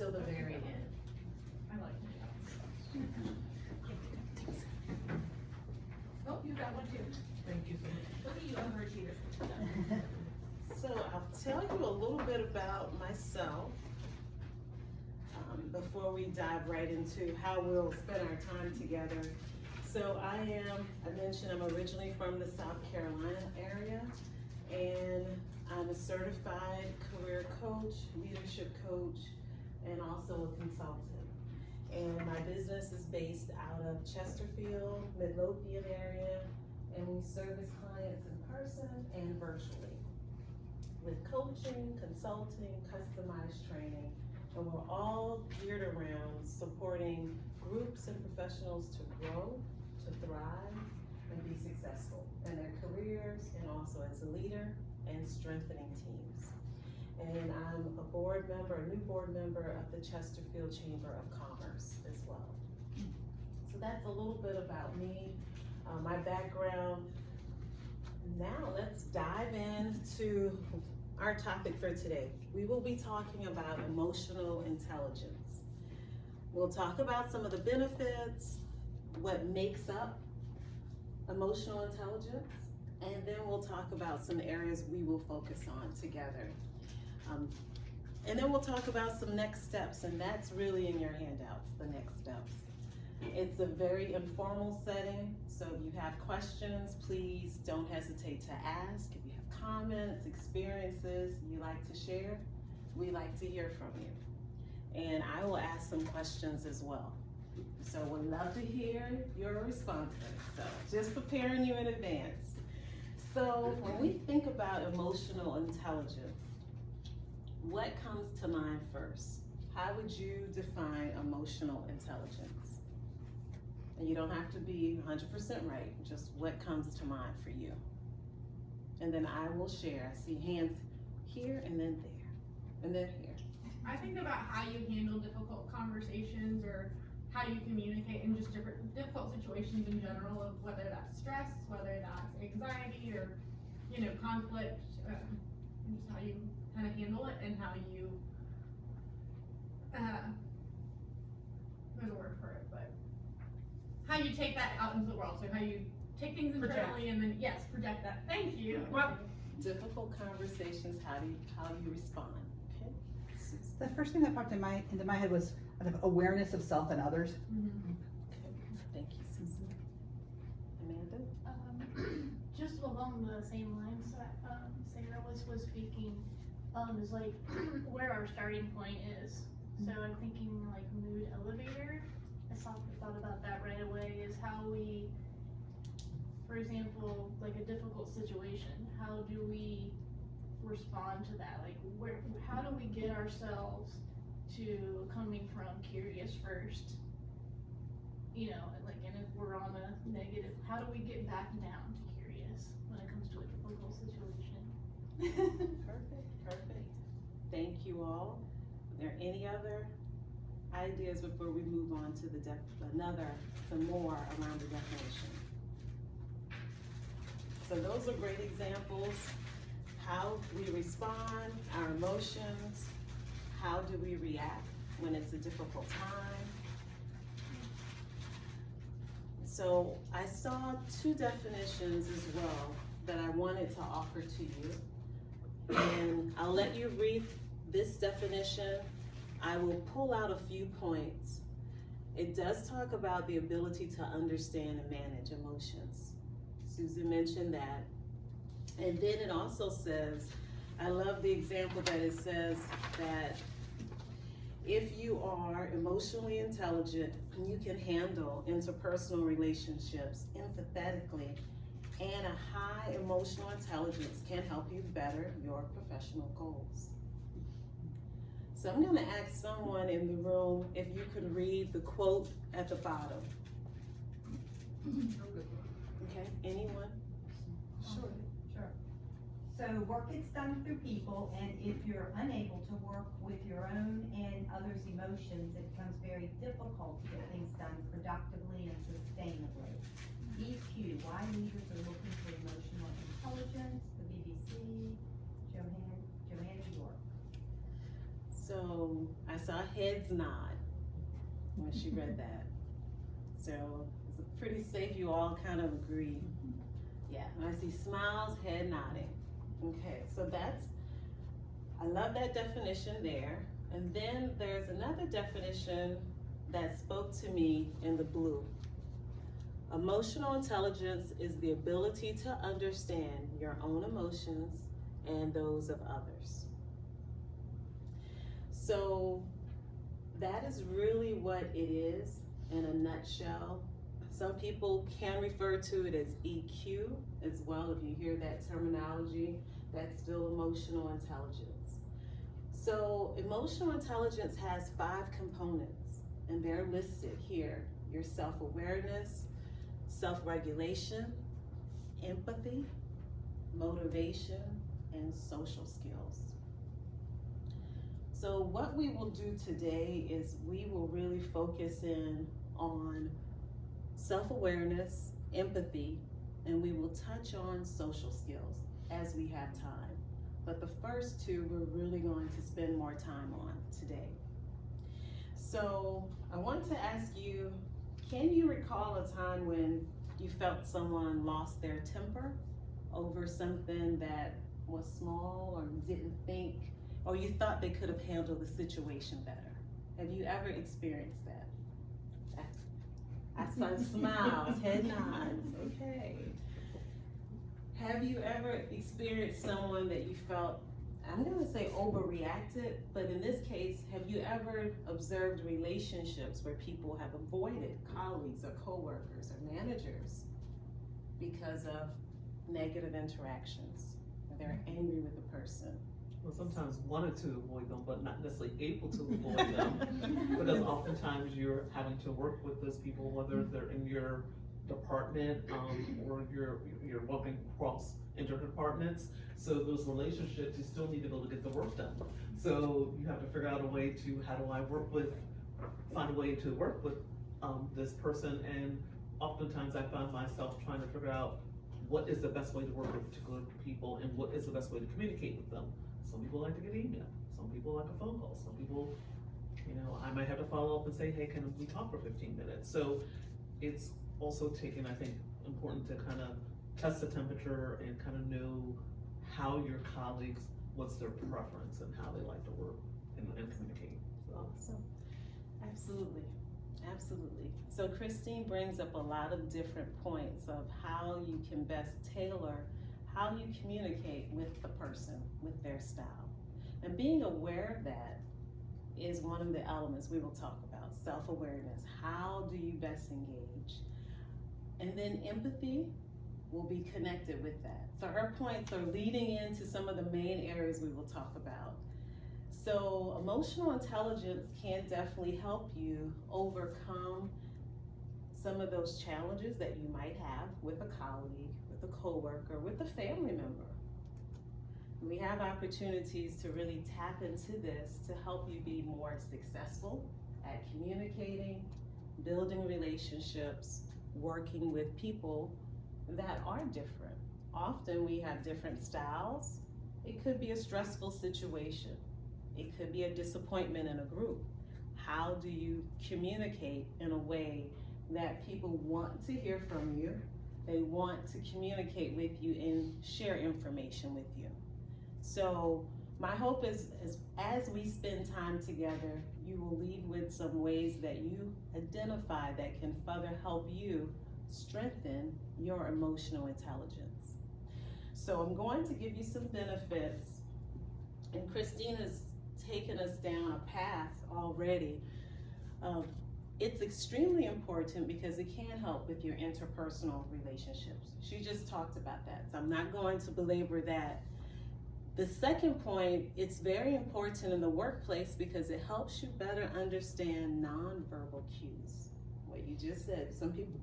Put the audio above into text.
till the very end. I like it. Oh, you got one too. Thank you so much. Look at you overachievers. So I'll tell you a little bit about myself before we dive right into how we'll spend our time together. So I mentioned I'm originally from the South Carolina area, and I'm a certified career coach, leadership coach, and also a consultant. And my business is based out of Chesterfield, Midlothian area, and we service clients in person and virtually with coaching, consulting, customized training, and we're all geared around supporting groups and professionals to grow, to thrive, and be successful in their careers and also as a leader and strengthening teams. And I'm a board member, a new board member of the Chesterfield Chamber of Commerce as well. So that's a little bit about me, my background. Now let's dive into our topic for today. We will be talking about emotional intelligence. We'll talk about some of the benefits, what makes up emotional intelligence, and then we'll talk about some areas we will focus on together. And then we'll talk about some next steps, and that's really in your handouts, the next steps. It's a very informal setting, so if you have questions, please don't hesitate to ask. If you have comments, experiences you like to share, we like to hear from you. And I will ask some questions as well. So we'd love to hear your responses. So just preparing you in advance. So when we think about emotional intelligence, what comes to mind first? How would you define emotional intelligence? And you don't have to be 100% right, just what comes to mind for you. And then I will share. I see hands here and then there, and then here. I think about how you handle difficult conversations or how you communicate in just difficult situations in general, of whether that's stress, whether that's anxiety, or conflict, and just how you kind of handle it and how you there's a word for it, but how you take that out into the world. So how you take things internally and then project that. Thank you. Well, difficult conversations, how do you respond? Okay. The first thing that popped into my head was awareness of self and others. Mm-hmm. Okay. Thank you, Susan. Amanda? Just along the same lines that Sarah was speaking, is like where our starting point is. So I'm thinking like mood elevator. I thought about that right away, is how we, for example, like a difficult situation, how do we respond to that? Like how do we get ourselves to coming from curious first, and if we're on a negative, how do we get back down to curious when it comes to a difficult situation? Perfect. Thank you all. Are there any other ideas before we move on to some more around the definition? So those are great examples. How we respond, our emotions, how do we react when it's a difficult time? So I saw two definitions as well that I wanted to offer to you. And I'll let you read this definition. I will pull out a few points. It does talk about the ability to understand and manage emotions. Susan mentioned that. And then it also says, I love the example that it says that if you are emotionally intelligent, you can handle interpersonal relationships empathetically, and a high emotional intelligence can help you better your professional goals. So I'm gonna ask someone in the room if you could read the quote at the bottom. Okay, anyone? Sure. So work gets done through people, and if you're unable to work with your own and others' emotions, it becomes very difficult to get things done productively and sustainably. EQ, why leaders are looking for emotional intelligence, the BBC, Johanna York. So I saw heads nod when she read that. So it's pretty safe, you all kind of agree. Yeah, and I see smiles, head nodding. Okay, so I love that definition there. And then there's another definition that spoke to me in the blue. Emotional intelligence is the ability to understand your own emotions and those of others. So that is really what it is in a nutshell. Some people can refer to it as EQ as well. If you hear that terminology, that's still emotional intelligence. So emotional intelligence has 5 components, and they're listed here. Your self-awareness, self-regulation, empathy, motivation, and social skills. So what we will do today is we will really focus in on self-awareness, empathy, and we will touch on social skills as we have time. But the first 2 we're really going to spend more time on today. So I want to ask you, can you recall a time when you felt someone lost their temper over something that was small, or you didn't think, or you thought they could have handled the situation better? Have you ever experienced that? I saw smiles, head nods, okay. Have you ever experienced someone that you felt, I'm gonna say overreacted, but in this case, have you ever observed relationships where people have avoided colleagues or coworkers or managers because of negative interactions? Or they're angry with the person? Well, sometimes wanted to avoid them, but not necessarily able to avoid them. Because oftentimes you're having to work with those people, whether they're in your department, or you're working across interdepartments. So those relationships, you still need to be able to get the work done. So you have to figure out a way to, how do I find a way to work with this person, and oftentimes I find myself trying to figure out what is the best way to work with particular people and what is the best way to communicate with them. Some people like to get email, some people like a phone call, some people, I might have to follow up and say, hey, can we talk for 15 minutes? So it's also taken, I think, important to kind of test the temperature and kind of know how your colleagues, what's their preference and how they like to work and communicate. So. Absolutely, absolutely. So Christine brings up a lot of different points of how you can best tailor how you communicate with the person, with their style. And being aware of that is one of the elements we will talk about. Self-awareness, how do you best engage? And then empathy will be connected with that. So her points are leading into some of the main areas we will talk about. So emotional intelligence can definitely help you overcome some of those challenges that you might have with a colleague, with a coworker, with a family member. We have opportunities to really tap into this to help you be more successful at communicating, building relationships, working with people that are different. Often we have different styles. It could be a stressful situation. It could be a disappointment in a group. How do you communicate in a way that people want to hear from you? They want to communicate with you and share information with you. So my hope is as we spend time together, you will leave with some ways that you identify that can further help you strengthen your emotional intelligence. So I'm going to give you some benefits, and Christine has taken us down a path already. It's extremely important because it can help with your interpersonal relationships. She just talked about that, so I'm not going to belabor that. The second point, it's very important in the workplace because it helps you better understand nonverbal cues. What you just said, some people,